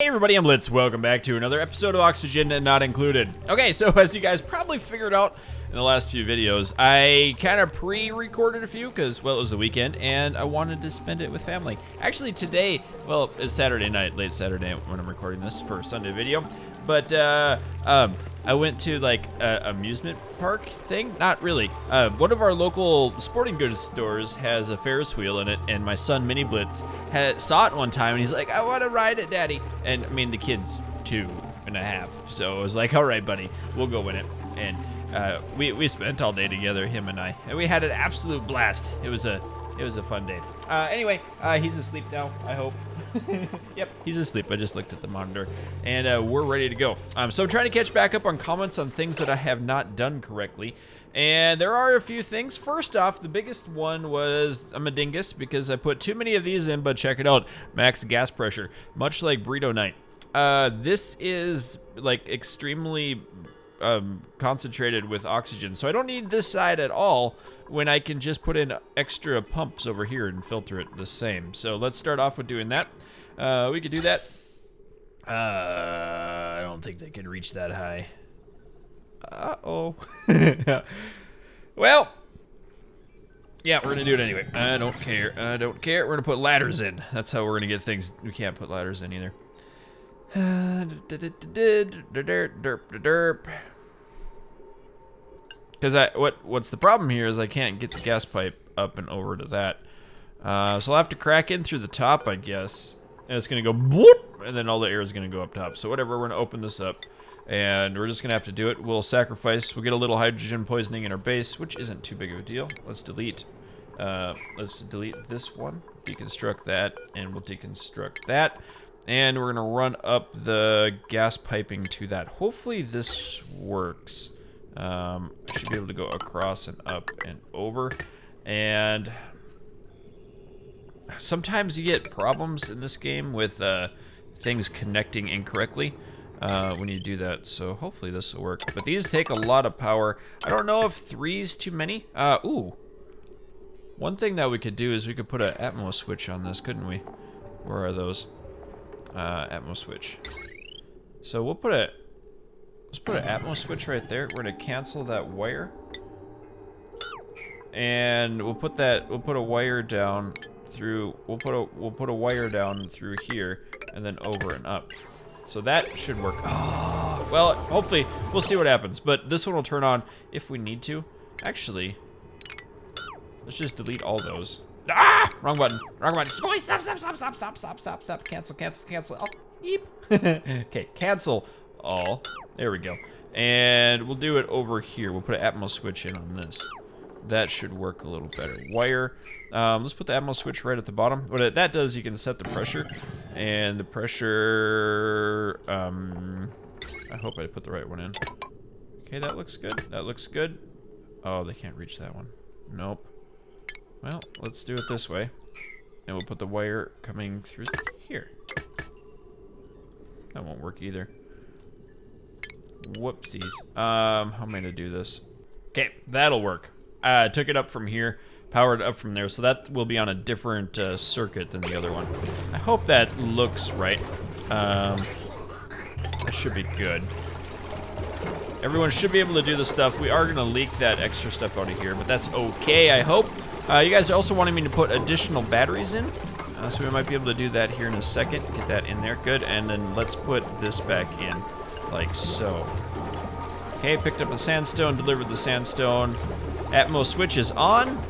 Hey everybody, I'm Blitz. Welcome back to another episode of Oxygen Not Included. Okay, so as you guys probably figured out in the last few videos, I kind of pre-recorded a few because, well, it was the weekend and I wanted to spend it with family. Actually today, well, it's Saturday night, late Saturday when I'm recording this for a Sunday video, but I went to like an amusement park thing. Not really. One of our local sporting goods stores has a Ferris wheel in it, and my son, Mini Blitz, saw it one time, and he's like, I want to ride it, Daddy. And I mean, the kid's 2.5, so I was like, all right, buddy, we'll go in it. And we spent all day together, him and I, and we had an absolute blast. It was a fun day. Anyway, he's asleep now, I hope. Yep, he's asleep. I just looked at the monitor, and we're ready to go. So I'm trying to catch back up on comments on things that I have not done correctly, and there are a few things. First off, the biggest one was I'm a dingus because I put too many of these in, but check it out, max gas pressure, much like Burrito Night. This is like extremely concentrated with oxygen, so I don't need this side at all when I can just put in extra pumps over here and filter it the same. So let's start off with doing that. We could do that. I don't think they can reach that high. Uh-oh. Well, yeah, we're gonna do it anyway. I don't care. We're gonna put ladders in. That's how we're gonna get things. We can't put ladders in either. Because what's the problem here is I can't get the gas pipe up and over to that. So I'll have to crack in through the top, I guess. And it's gonna go bloop, and then all the air is gonna go up top. So whatever, we're gonna open this up, and we're just gonna have to do it. We'll sacrifice. We'll get a little hydrogen poisoning in our base, which isn't too big of a deal. Let's delete. Let's delete this one. Deconstruct that, and we'll deconstruct that. And we're gonna run up the gas piping to that. Hopefully this works. I should be able to go across and up and over. And sometimes you get problems in this game with things connecting incorrectly when you do that. So hopefully this will work. But these take a lot of power. I don't know if 3's too many. Ooh. One thing that we could do is we could put an Atmos switch on this, couldn't we? Where are those? Atmos switch. So we'll put a let's put an Atmos switch right there. We're gonna cancel that wire, and we'll put a wire down through. We'll put a wire down through here, and then over and up. So that should work. Oh, well, hopefully we'll see what happens. But this one will turn on if we need to. Actually, let's just delete all those. Ah! Wrong button. Wrong button. Stop. Cancel. Oh, eep. Okay, cancel all. There we go. And we'll do it over here. We'll put an Atmos switch in on this. That should work a little better. Wire. Let's put the Atmos switch right at the bottom. What that does, you can set the pressure. And the pressure... I hope I put the right one in. Okay, that looks good. Oh, they can't reach that one. Nope. Well, let's do it this way. And we'll put the wire coming through here. That won't work either. Whoopsies. How am I gonna do this? Okay, that'll work. Took it up from here, powered up from there, so that will be on a different circuit than the other one. I hope that looks right. That should be good. Everyone should be able to do this stuff. We are gonna leak that extra stuff out of here, but that's okay, I hope. You guys are also wanting me to put additional batteries in, so we might be able to do that here in a second. Get that in there, good, and then let's put this back in, like so. Okay, picked up the sandstone, delivered the sandstone. Atmos switch is on.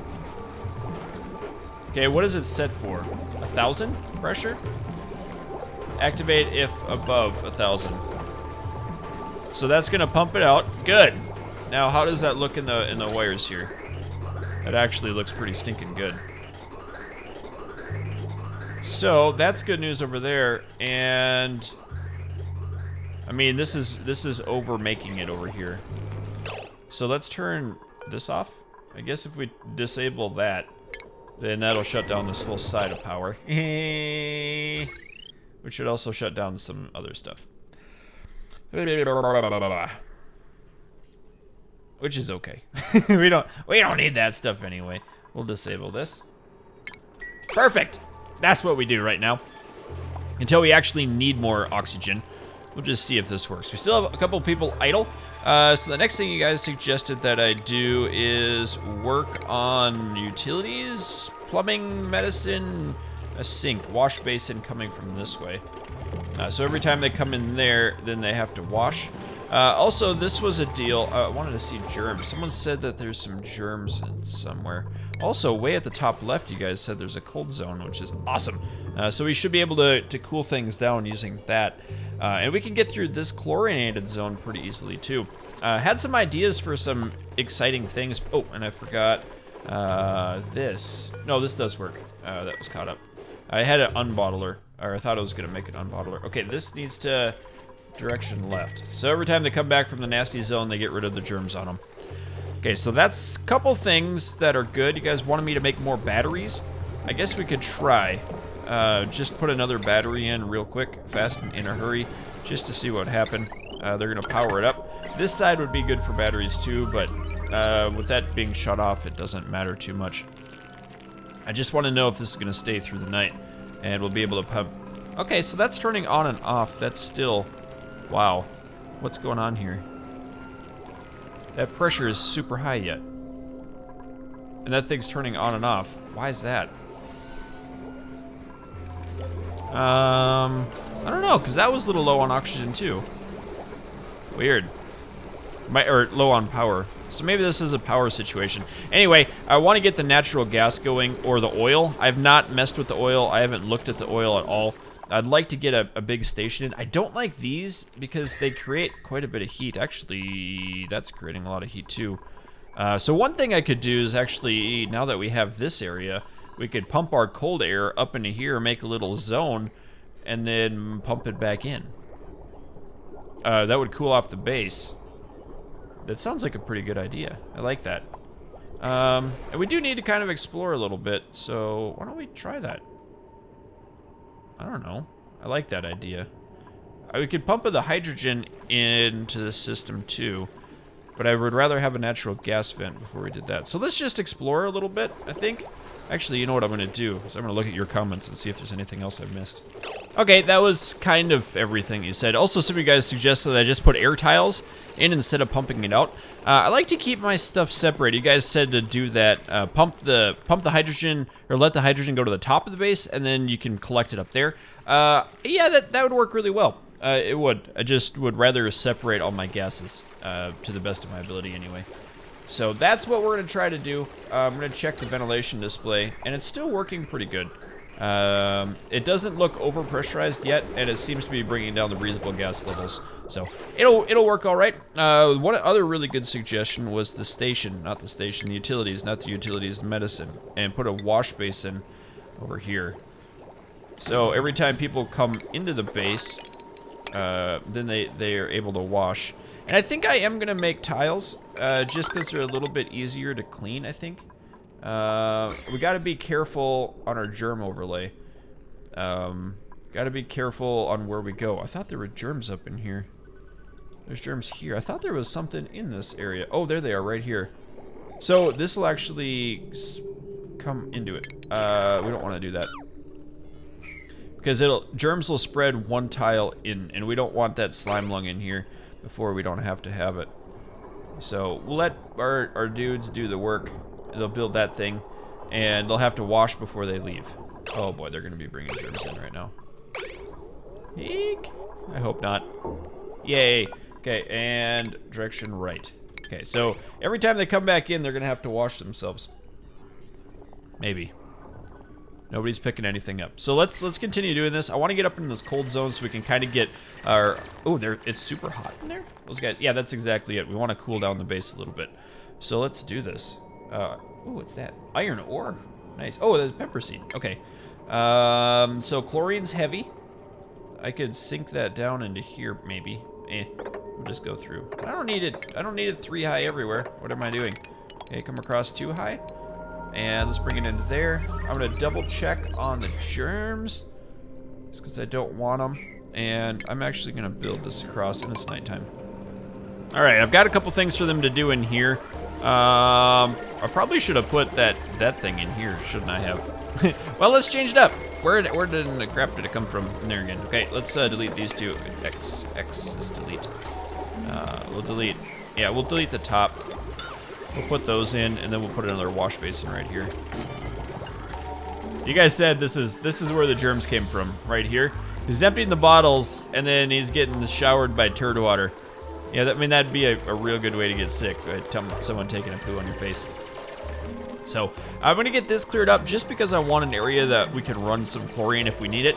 Okay, what is it set for? 1,000 pressure? Activate if above 1,000. So that's gonna pump it out, good. Now, how does that look in the wires here? That actually looks pretty stinking good. So that's good news over there, and I mean this is over making it over here. So let's turn this off. I guess if we disable that, then that'll shut down this whole side of power. Which should also shut down some other stuff. Which is okay. we don't need that stuff anyway. We'll disable this. Perfect. That's what we do right now. until we actually need more oxygen. We'll just see if this works. We still have a couple people idle. So the next thing you guys suggested that I do is work on utilities, plumbing, medicine, a sink, wash basin coming from this way. So every time they come in there, then they have to wash. Also, this was a deal. I wanted to see germs. Someone said that there's some germs in somewhere. Also, way at the top left, you guys said there's a cold zone, which is awesome. So we should be able to cool things down using that. And we can get through this chlorinated zone pretty easily, too. Had some ideas for some exciting things. Oh, and I forgot this. No, this does work. That was caught up. I had an unbottler, or I thought I was going to make an unbottler. Okay, this needs to direction left. So every time they come back from the nasty zone, they get rid of the germs on them. Okay, so that's a couple things that are good. You guys wanted me to make more batteries? I guess we could try. Just put another battery in real quick, fast and in a hurry, just to see what would happen. They're going to power it up. This side would be good for batteries too, but with that being shut off, it doesn't matter too much. I just want to know if this is going to stay through the night, and we'll be able to pump. Okay, so that's turning on and off. That's still... Wow. What's going on here? That pressure is super high yet. And that thing's turning on and off. Why is that? I don't know, because that was a little low on oxygen too. Weird. Or low on power. So maybe this is a power situation. Anyway, I want to get the natural gas going, or the oil. I've not messed with the oil. I haven't looked at the oil at all. I'd like to get a big station in. I don't like these because they create quite a bit of heat. Actually, that's creating a lot of heat too. So one thing I could do is actually, now that we have this area, we could pump our cold air up into here, make a little zone, and then pump it back in. That would cool off the base. That sounds like a pretty good idea. I like that. And we do need to kind of explore a little bit, so why don't we try that? I don't know. I like that idea. We could pump the hydrogen into the system too, but I would rather have a natural gas vent before we did that. So let's just explore a little bit, I think. Actually, you know what I'm going to do? Is I'm going to look at your comments and see if there's anything else I've missed. Okay, that was kind of everything you said. Also, some of you guys suggested that I just put air tiles in instead of pumping it out. I like to keep my stuff separated. You guys said to do that. Pump the hydrogen, or let the hydrogen go to the top of the base, and then you can collect it up there. Yeah, that would work really well. It would. I just would rather separate all my gases to the best of my ability anyway. So that's what we're going to try to do. I'm going to check the ventilation display, and it's still working pretty good. It doesn't look overpressurized yet, and it seems to be bringing down the breathable gas levels. So it'll work all right. One other really good suggestion was the station, not the station, the utilities, not the utilities, medicine, and put a wash basin over here. So every time people come into the base, then they are able to wash. And I think I am gonna make tiles, just because they're a little bit easier to clean, I think. We gotta be careful on our germ overlay. Gotta be careful on where we go. I thought there were germs up in here. There's germs here. I thought there was something in this area. Oh, there they are, right here. So this will actually come into it. We don't want to do that. Because germs will spread one tile in, and we don't want that slime lung in here before we don't have to have it. So we'll let our dudes do the work. They'll build that thing, and they'll have to wash before they leave. Oh boy, they're going to be bringing germs in right now. Eek. I hope not. Yay. Okay, and direction right. Okay, so every time they come back in, they're going to have to wash themselves. Maybe. Nobody's picking anything up. So let's continue doing this. I want to get up into this cold zone so we can kind of get our... Oh, it's super hot in there? Those guys... Yeah, that's exactly it. We want to cool down the base a little bit. So let's do this. Oh, what's that? Iron ore. Nice. Oh, there's pepper seed. Okay. So chlorine's heavy. I could sink that down into here, maybe. We'll just go through. I don't need it. I don't need it 3 high everywhere. What am I doing? Okay, come across 2 high. And let's bring it into there. I'm going to double check on the germs, just because I don't want them. And I'm actually going to build this across, and it's nighttime. All right, I've got a couple things for them to do in here. I probably should have put that thing in here, shouldn't I have? Well, let's change it up. Where did the crap did it come from? In there again. Okay, let's delete these two. X is delete. We'll delete. Yeah, we'll delete the top. We'll put those in, and then we'll put another wash basin right here. You guys said this is where the germs came from, right here. He's emptying the bottles, and then he's getting showered by turd water. Yeah, I mean, that'd be a real good way to get sick, right? Someone taking a poo on your face. So I'm gonna get this cleared up just because I want an area that we can run some chlorine if we need it.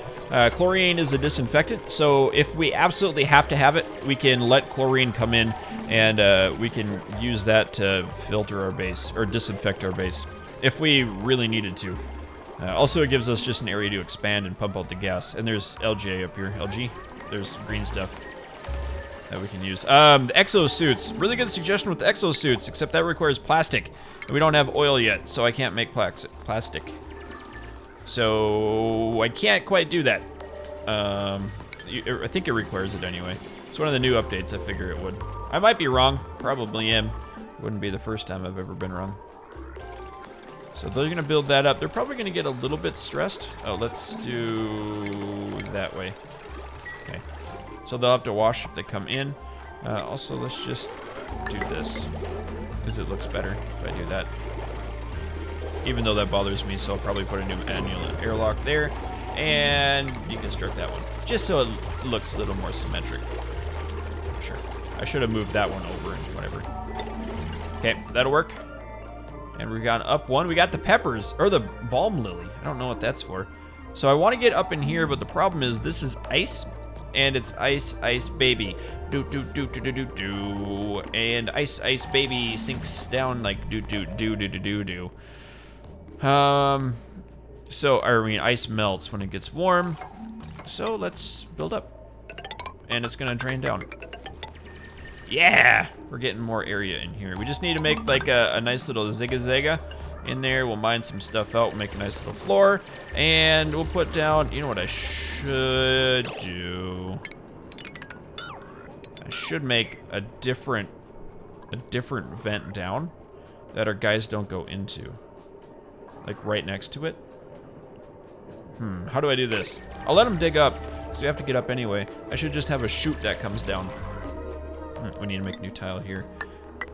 Chlorine is a disinfectant, so if we absolutely have to have it, we can let chlorine come in, and we can use that to filter our base, or disinfect our base, if we really needed to. Also, it gives us just an area to expand and pump out the gas. And there's LGA up here. LG? There's green stuff that we can use. The exosuits. Really good suggestion with the exosuits, except that requires plastic. And we don't have oil yet, so I can't make plastic. So I can't quite do that. I think it requires it anyway. It's one of the new updates. I figure it would. I might be wrong. Probably am. Wouldn't be the first time I've ever been wrong. So they're gonna build that up. They're probably gonna get a little bit stressed. Oh, let's do that way. Okay. So they'll have to wash if they come in. Also, let's just do this, because it looks better if I do that. Even though that bothers me, so I'll probably put a new manual airlock there. And deconstruct that one, just so it looks a little more symmetric. Sure. I should have moved that one over and whatever. Okay, that'll work. And we got up one. We got the peppers, or the balm lily. I don't know what that's for. So I want to get up in here, but the problem is this is ice, and it's ice baby. Do do do do do do do. And ice baby sinks down like do do do do do do do. So I mean ice melts when it gets warm. So let's build up, and it's gonna drain down. Yeah, we're getting more area in here. We just need to make like a nice little zigga-zagga in there. We'll mine some stuff out, we'll make a nice little floor, and we'll put down, you know what I should do? I should make a different vent down that our guys don't go into. Like right next to it. How do I do this? I'll let them dig up, so we have to get up anyway. I should just have a chute that comes down. We need to make a new tile here.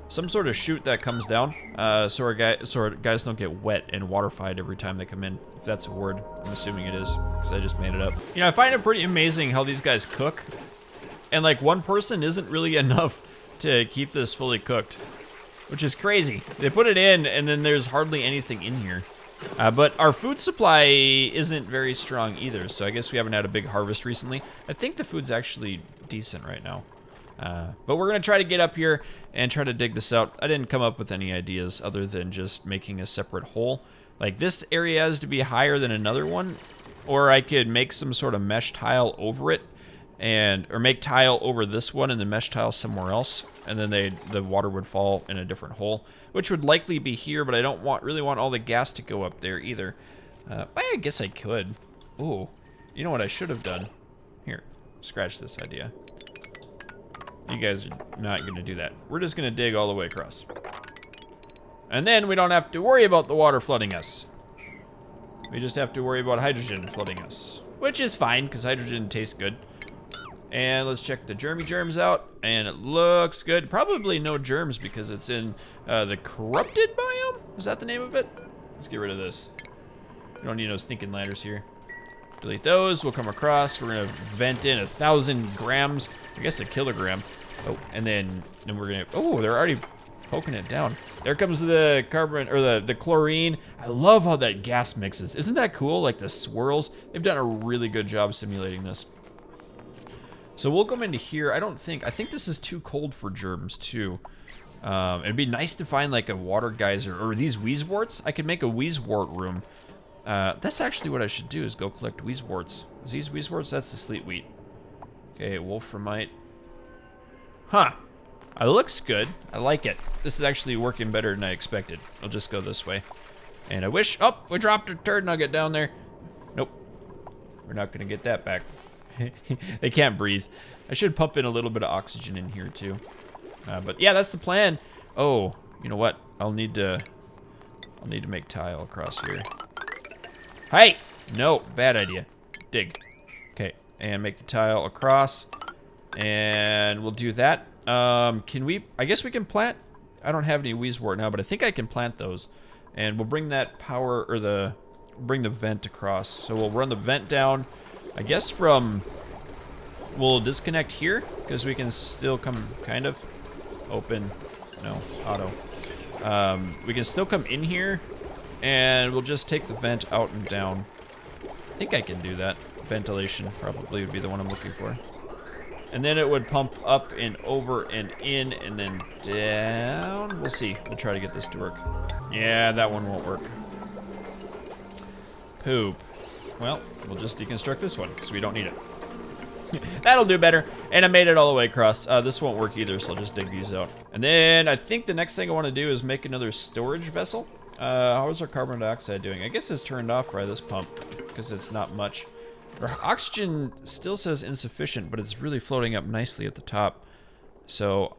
Some sort of chute that comes down, so our guys don't get wet and waterfied every time they come in. If that's a word, I'm assuming it is, because I just made it up. You know, I find it pretty amazing how these guys cook, and like one person isn't really enough to keep this fully cooked, which is crazy. They put it in, and then there's hardly anything in here. But our food supply isn't very strong either, so I guess we haven't had a big harvest recently. I think the food's actually decent right now. But we're gonna try to get up here and try to dig this out. I didn't come up with any ideas other than just making a separate hole. Like this area has to be higher than another one, or I could make some sort of mesh tile over it, or make tile over this one and the mesh tile somewhere else, and then the water would fall in a different hole, which would likely be here. But I don't really want all the gas to go up there either. But I guess I could. Ooh, you know what I should have done? Here, scratch this idea. You guys are not going to do that. We're just going to dig all the way across. And then we don't have to worry about the water flooding us. We just have to worry about hydrogen flooding us, which is fine because hydrogen tastes good. And let's check the germs out, and it looks good. Probably no germs because it's in the corrupted biome. Is that the name of it? Let's get rid of this. We don't need no stinking ladders here. Delete those. We'll come across. We're gonna vent in 1,000 grams. I guess a kilogram. Oh, and then we're gonna. Oh, they're already poking it down. There comes the carbon, or the chlorine. I love how that gas mixes. Isn't that cool? Like the swirls. They've done a really good job simulating this. So we'll come into here. I think this is too cold for germs too. It'd be nice to find like a water geyser, or these wheezeworts. I could make a wheezewort room. That's actually what I should do, is go collect wheezeworts. Is these wheezeworts? That's the sleet wheat. Okay, wolframite. Huh. It looks good. I like it. This is actually working better than I expected. I'll just go this way. And I wish... Oh, we dropped a turd nugget down there. Nope. We're not going to get that back. They can't breathe. I should pump in a little bit of oxygen in here, too. But yeah, that's the plan. Oh, you know what? I'll need to make tile across here. Hey! No, bad idea. Dig. Okay, and make the tile across. And we'll do that. Can we, I guess we can plant, I don't have any Weezewort now, but I think I can plant those. And we'll bring that power, or bring the vent across. So we'll run the vent down, I guess from, we'll disconnect here, because we can still come, kind of, open, no, auto. We can still come in here, and we'll just take the vent out and down. I think I can do that. Ventilation probably would be the one I'm looking for. And then it would pump up and over and in and then down. We'll see. We'll try to get this to work. Yeah, that one won't work. Poop. Well, we'll just deconstruct this one because we don't need it. That'll do better. And I made it all the way across. This won't work either, so I'll just dig these out. And then I think the next thing I want to do is make another storage vessel. How is our carbon dioxide doing? I guess it's turned off by this pump because it's not much. Our oxygen still says insufficient, but it's really floating up nicely at the top. So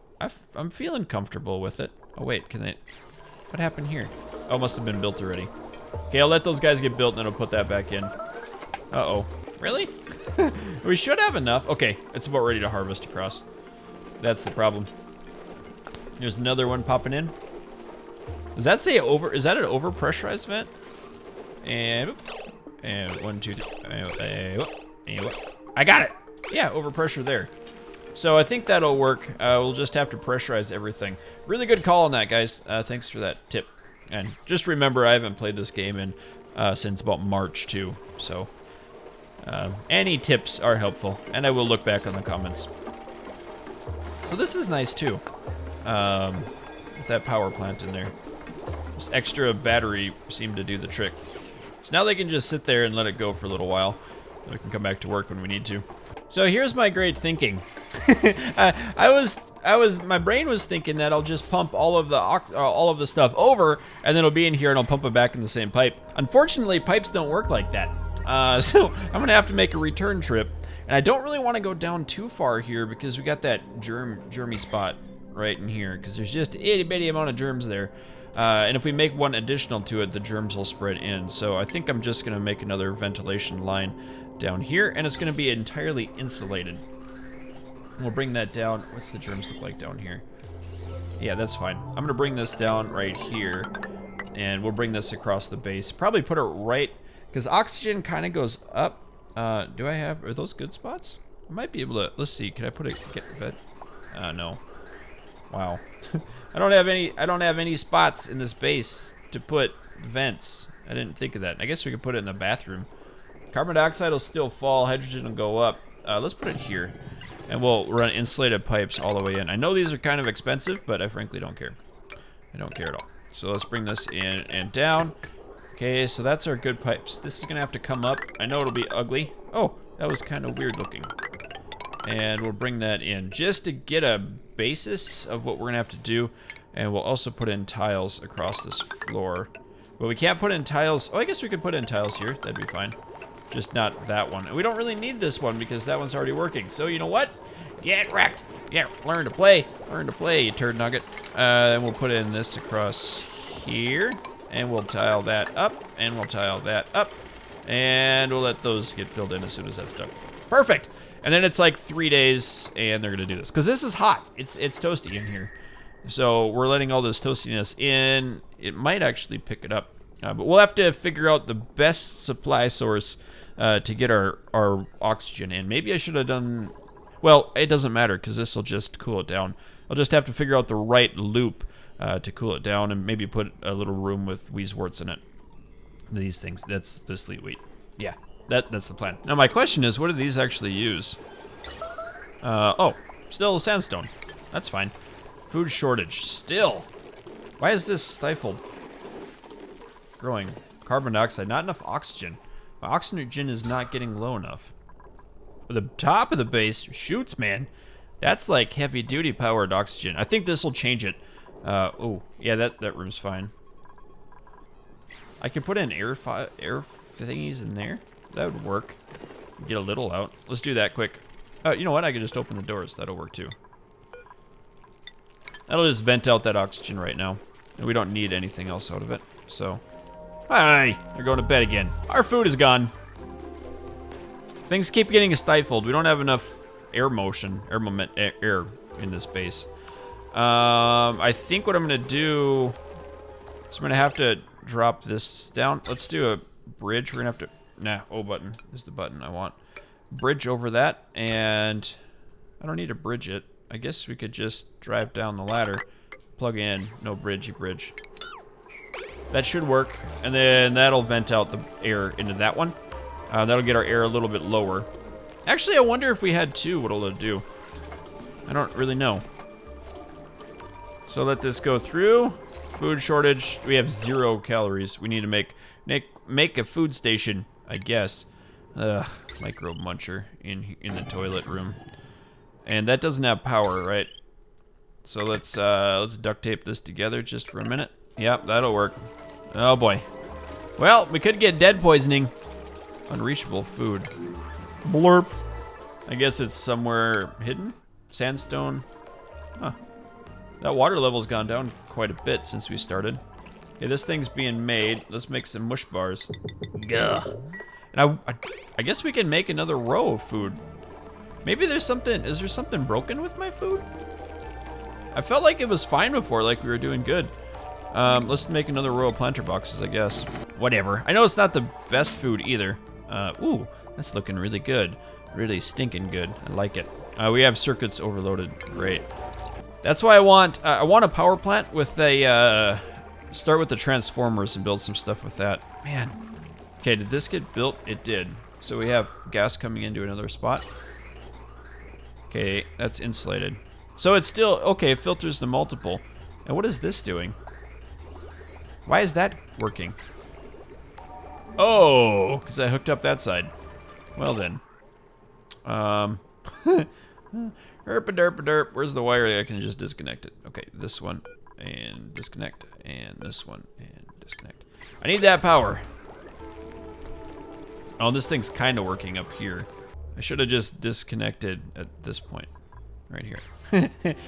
I'm feeling comfortable with it. Oh wait, what happened here? Oh, it must have been built already. Okay, I'll let those guys get built and then I'll put that back in. Uh-oh. Really? We should have enough. Okay, it's about ready to harvest across. That's the problem. There's another one popping in. Does that say over? Is that an overpressurized vent? And 1, 2, 3. I got it. Yeah, overpressure there. So I think that'll work. We'll just have to pressurize everything. Really good call on that, guys. Thanks for that tip. And just remember, I haven't played this game since about March too. So any tips are helpful, and I will look back on the comments. So this is nice too. With that power plant in there. This extra battery seemed to do the trick. So now they can just sit there and let it go for a little while. We can come back to work when we need to. So here's my great thinking. My brain was thinking that I'll just pump all of the stuff over, and then it'll be in here, and I'll pump it back in the same pipe. Unfortunately, pipes don't work like that. So I'm gonna have to make a return trip, and I don't really want to go down too far here because we got that germy spot right in here, because there's just an itty bitty amount of germs there. And if we make one additional to it, the germs will spread in. So I think I'm just gonna make another ventilation line down here, and it's gonna be entirely insulated. We'll bring that down. What's the germs look like down here? Yeah, that's fine. I'm gonna bring this down right here, and we'll bring this across the base. Probably put it right, because oxygen kind of goes up. Are those good spots? I might be able to, let's see, can I put no. Wow. I don't have any spots in this base to put vents. I didn't think of that. I guess we could put it in the bathroom. Carbon dioxide will still fall, hydrogen will go up. Let's put it here. And we'll run insulated pipes all the way in. I know these are kind of expensive, but I frankly don't care. I don't care at all. So let's bring this in and down. Okay, so that's our good pipes. This is gonna have to come up. I know it'll be ugly. Oh, that was kind of weird looking. And we'll bring that in just to get a basis of what we're gonna have to do. And we'll also put in tiles across this floor. But we can't put in tiles. Oh, I guess we could put in tiles here. That'd be fine. Just not that one. And we don't really need this one because that one's already working. So you know what? Get wrecked. Yeah, learn to play. Learn to play, you turd nugget. And we'll put in this across here. And we'll tile that up. And we'll tile that up. And we'll let those get filled in as soon as that's done. Perfect. And then it's like 3 days and they're gonna do this. Because this is hot. It's toasty in here. So we're letting all this toastiness in. It might actually pick it up. But we'll have to figure out the best supply source to get our oxygen in. Maybe I should have done... Well, it doesn't matter because this will just cool it down. I'll just have to figure out the right loop to cool it down and maybe put a little room with Weezeworts in it. These things. That's the sleet wheat. Yeah, that's the plan. Now my question is, what do these actually use? Oh, still sandstone. That's fine. Food shortage. Still. Why is this stifled? Growing. Carbon dioxide. Not enough oxygen. My oxygen is not getting low enough. But the top of the base shoots, man. That's like heavy duty powered oxygen. I think this will change it. Oh, yeah, that room's fine. I could put in air thingies in there. That would work. Get a little out. Let's do that quick. You know what? I could just open the doors. That'll work too. That'll just vent out that oxygen right now. And we don't need anything else out of it. So, hi, they're going to bed again. Our food is gone. Things keep getting stifled. We don't have enough air motion, air in this base. I think what I'm gonna do is I'm gonna have to drop this down. Let's do a bridge. We're gonna have to, nah, O button is the button I want. Bridge over that, and I don't need to bridge it. I guess we could just drive down the ladder, plug in, no bridgey bridge. That should work, and then that'll vent out the air into that one. That'll get our air a little bit lower. Actually, I wonder if we had two, what it'll do. I don't really know. So let this go through. Food shortage. We have 0 calories. We need to make a food station, I guess. Micro muncher in the toilet room. And that doesn't have power, right? So let's duct tape this together just for a minute. Yep, that'll work. Oh boy. Well, we could get dead poisoning. Unreachable food. Blurp. I guess it's somewhere hidden. Sandstone. Huh. That water level's gone down quite a bit since we started. Okay, this thing's being made. Let's make some mush bars. Gah. And I guess we can make another row of food. Maybe there's something, is there something broken with my food? I felt like it was fine before, like we were doing good. Let's make another row of planter boxes, I guess. Whatever. I know it's not the best food either. Ooh, that's looking really good. Really stinking good. I like it. We have circuits overloaded. Great. That's why I want a power plant with a, start with the transformers and build some stuff with that. Man. Okay, did this get built? It did. So we have gas coming into another spot. Okay, that's insulated. So it's still, okay, it filters the multiple. And what is this doing? Why is that working? Oh, because I hooked up that side. Well then. Herp-a-derp-a-derp. Where's the wire? I can just disconnect it. Okay, this one, and disconnect, and this one, and disconnect. I need that power. Oh, this thing's kind of working up here. I should have just disconnected at this point. Right here.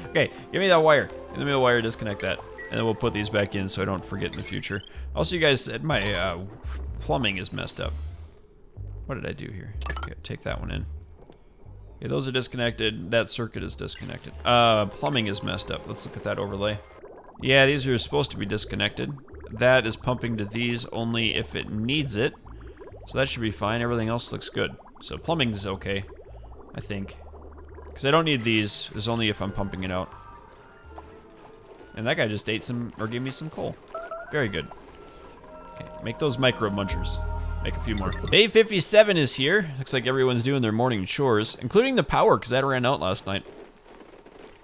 Okay, give me that wire. Give me the wire, disconnect that. And then we'll put these back in so I don't forget in the future. Also, you guys said my plumbing is messed up. What did I do here? Okay, take that one in. Okay, those are disconnected. That circuit is disconnected. Plumbing is messed up. Let's look at that overlay. Yeah, these are supposed to be disconnected. That is pumping to these only if it needs it. So that should be fine. Everything else looks good. So plumbing is okay, I think. Because I don't need these. It's only if I'm pumping it out. And that guy just ate some, or gave me some coal. Very good. Okay, make those micro munchers. Make a few more. Day 57 is here. Looks like everyone's doing their morning chores, including the power, because that ran out last night.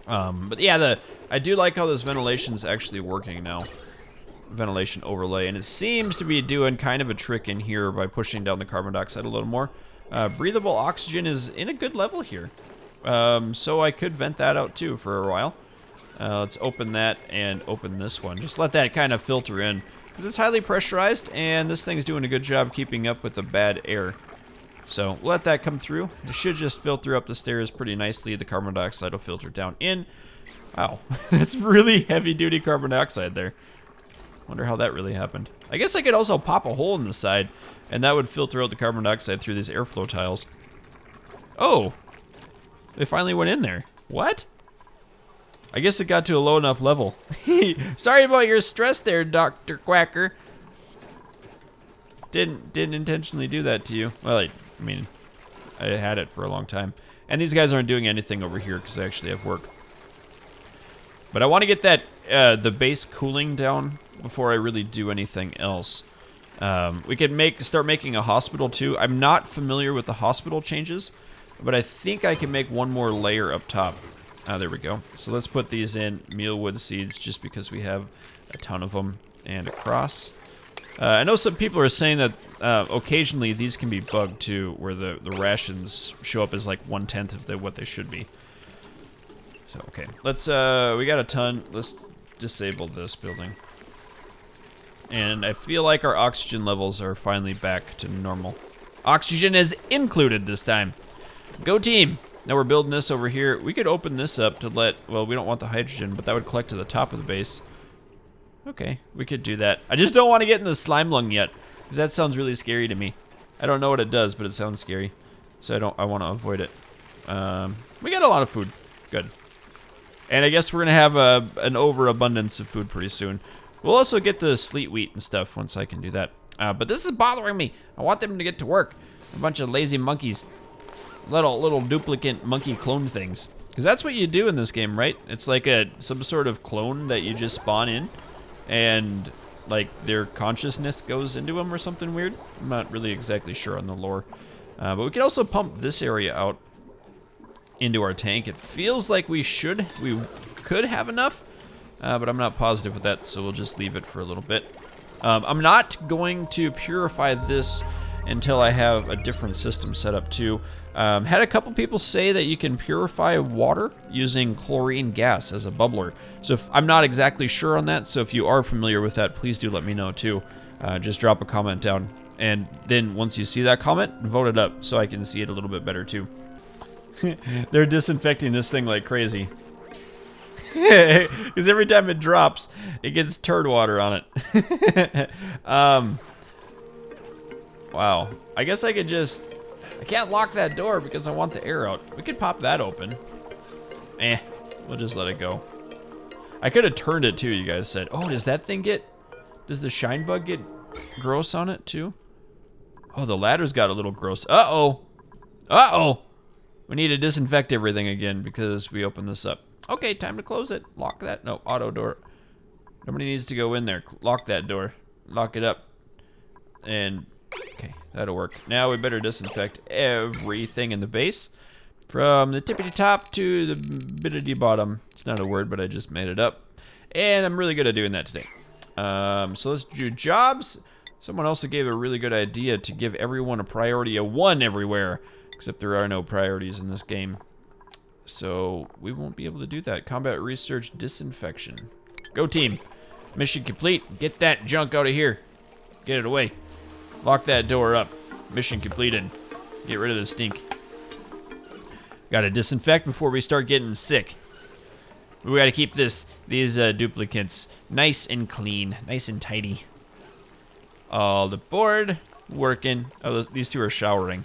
But yeah, I do like how this ventilation's actually working now. Ventilation overlay, and it seems to be doing kind of a trick in here by pushing down the carbon dioxide a little more. Breathable oxygen is in a good level here. So I could vent that out too for a while. Let's open that and open this one. Just let that kind of filter in, because it's highly pressurized, and this thing's doing a good job keeping up with the bad air. So let that come through. It should just filter up the stairs pretty nicely. The carbon dioxide will filter down in. Wow, that's really heavy-duty carbon dioxide there. Wonder how that really happened. I guess I could also pop a hole in the side, and that would filter out the carbon dioxide through these airflow tiles. Oh, they finally went in there. What? I guess it got to a low enough level. Sorry about your stress there, Dr. Quacker. Didn't intentionally do that to you. Well, I mean, I had it for a long time. And these guys aren't doing anything over here because they actually have work. But I want to get that the base cooling down before I really do anything else. We could start making a hospital too. I'm not familiar with the hospital changes, but I think I can make one more layer up top. There we go. So let's put these in mealwood seeds just because we have a ton of them, and across. I know some people are saying that occasionally these can be bugged too, where the rations show up as like 1/10 of what they should be. So okay, let's we got a ton. Let's disable this building. And I feel like our oxygen levels are finally back to normal. Oxygen is included this time. Go team. Now we're building this over here. We could open this up to let, well, we don't want the hydrogen, but that would collect to the top of the base. Okay, we could do that. I just don't want to get in the slime lung yet, because that sounds really scary to me. I don't know what it does, but it sounds scary. So I want to avoid it. We got a lot of food. Good. And I guess we're going to have an overabundance of food pretty soon. We'll also get the sleet wheat and stuff once I can do that. But this is bothering me. I want them to get to work. A bunch of lazy monkeys. Little duplicate monkey clone things. Because that's what you do in this game, right? It's like some sort of clone that you just spawn in. And like their consciousness goes into them or something weird. I'm not really exactly sure on the lore. But we can also pump this area out into our tank. It feels like we could have enough, but I'm not positive with that, so we'll just leave it for a little bit. I'm not going to purify this until I have a different system set up too. Had a couple people say that you can purify water using chlorine gas as a bubbler. So I'm not exactly sure on that, so if you are familiar with that, please do let me know too. Just drop a comment down. And then once you see that comment, vote it up so I can see it a little bit better too. They're disinfecting this thing like crazy. Because every time it drops, it gets turd water on it. Wow. I guess I could just... I can't lock that door because I want the air out. We could pop that open. We'll just let it go. I could have turned it too, you guys said. Oh, does that thing get... Does the shine bug get gross on it too? Oh, the ladder's got a little gross. Uh-oh. Uh-oh. We need to disinfect everything again because we opened this up. Okay, time to close it. Lock that. No, auto door. Nobody needs to go in there. Lock that door. Lock it up. And, okay, that'll work. Now we better disinfect everything in the base. From the tippity top to the bittity bottom. It's not a word, but I just made it up. And I'm really good at doing that today. So let's do jobs. Someone also gave a really good idea to give everyone a priority of 1 everywhere. Except there are no priorities in this game. So we won't be able to do that. Combat research disinfection. Go team. Mission complete. Get that junk out of here. Get it away. Lock that door up. Mission completed. Get rid of the stink. Gotta disinfect before we start getting sick. We gotta keep these duplicates nice and clean. Nice and tidy. All aboard. Working. Oh, these two are showering.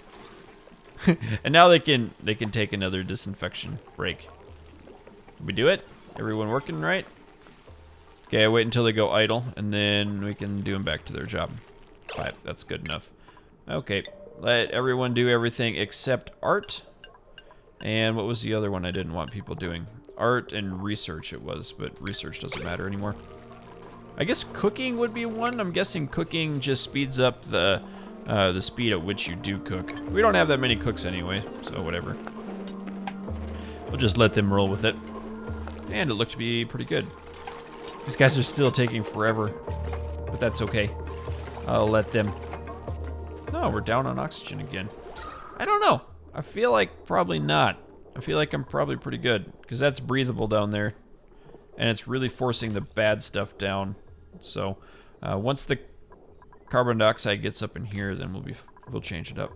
And now they can take another disinfection break. Did we do it? Everyone working right? Okay, I wait until they go idle, and then we can do them back to their job. 5, that's good enough. Okay, let everyone do everything except art. And what was the other one I didn't want people doing? Art and research it was, but research doesn't matter anymore. I guess cooking would be one. I'm guessing cooking just speeds up the speed at which you do cook. We don't have that many cooks anyway, so whatever. We'll just let them roll with it. And it looked to be pretty good. These guys are still taking forever, but that's okay. I'll let them. No, we're down on oxygen again. I don't know. I feel like probably not. I feel like I'm probably pretty good, because that's breathable down there. And it's really forcing the bad stuff down. So, once the carbon dioxide gets up in here, then we'll change it up.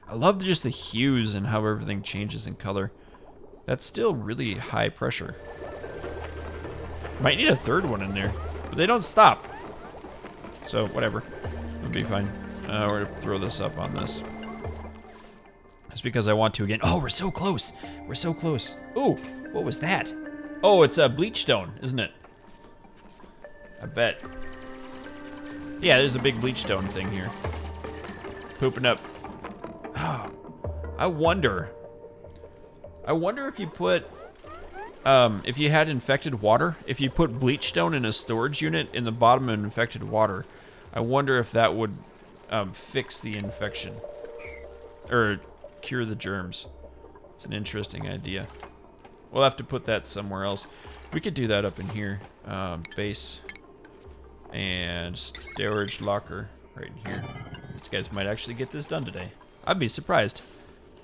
I love just the hues and how everything changes in color. That's still really high pressure. Might need a third one in there, but they don't stop. So whatever, it'll be fine. We're gonna throw this up on this. That's because I want to again. Oh, we're so close. We're so close. Ooh, what was that? Oh, it's a bleach stone, isn't it? I bet. Yeah, there's a big bleach stone thing here. Pooping up. I wonder if you put, if you had infected water, if you put bleach stone in a storage unit in the bottom of infected water, I wonder if that would fix the infection. Or cure the germs. It's an interesting idea. We'll have to put that somewhere else. We could do that up in here. Base. And storage locker right in here. These guys might actually get this done today. I'd be surprised.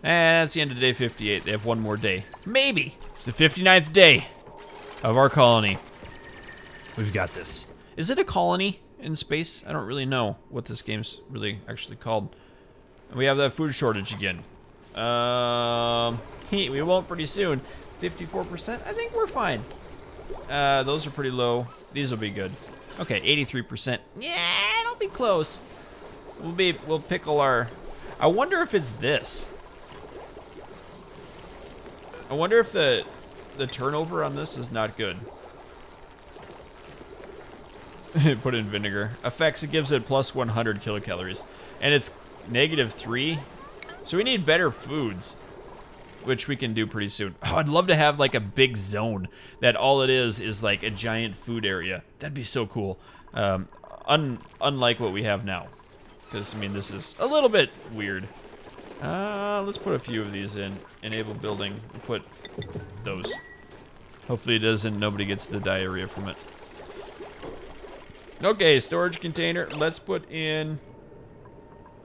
And that's the end of day 58. They have one more day. Maybe. It's the 59th day of our colony. We've got this. Is it a colony in space? I don't really know what this game's really actually called. And we have that food shortage again. We won't pretty soon. 54%. I think we're fine. Those are pretty low. These will be good. Okay, 83%. Yeah, it'll be close. We'll pickle our. I wonder if it's this. I wonder if the turnover on this is not good. Put in vinegar. Effects, it gives it plus 100 kilocalories. And it's -3. So we need better foods, which we can do pretty soon. Oh, I'd love to have like a big zone that all it is like a giant food area. That'd be so cool. Unlike what we have now. Because, I mean, this is a little bit weird. Let's put a few of these in. Enable building. Put those. Hopefully it doesn't, nobody gets the diarrhea from it. Okay, storage container. Let's put in,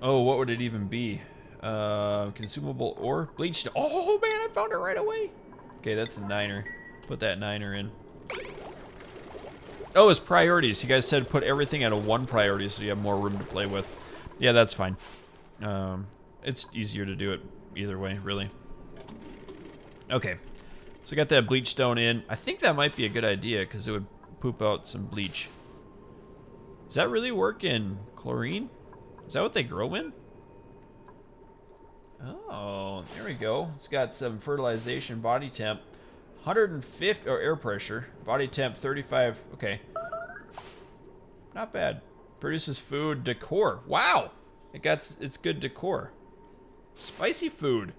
oh, what would it even be? Consumable ore? Bleached. Oh, man, I found it right away. Okay, that's a 9er. Put that 9er in. Oh, it's priorities. You guys said put everything at a 1 priority so you have more room to play with. Yeah, that's fine. It's easier to do it either way, really. Okay, so I got that bleach stone in. I think that might be a good idea because it would poop out some bleach. Does that really work in chlorine? Is that what they grow in? Oh, there we go. It's got some fertilization, body temp, 150, or air pressure, body temp 35. Okay, not bad. Produces food, decor. Wow, it's good decor. Spicy food.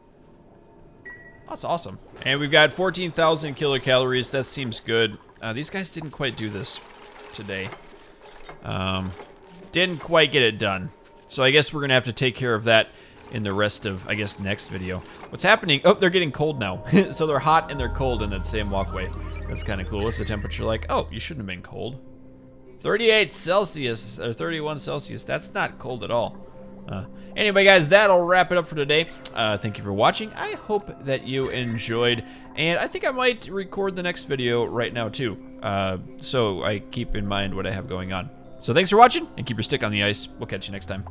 That's awesome. And we've got 14,000 kilocalories. That seems good. These guys didn't quite do this today. Didn't quite get it done. So I guess we're gonna have to take care of that in the rest of, I guess, next video. What's happening? Oh, they're getting cold now. So they're hot and they're cold in that same walkway. That's kind of cool. What's the temperature like? Oh, you shouldn't have been cold. 38 Celsius, or 31 Celsius. That's not cold at all. Anyway, guys, that'll wrap it up for today. Thank you for watching. I hope that you enjoyed. And I think I might record the next video right now, too. So I keep in mind what I have going on. So thanks for watching, and keep your stick on the ice. We'll catch you next time.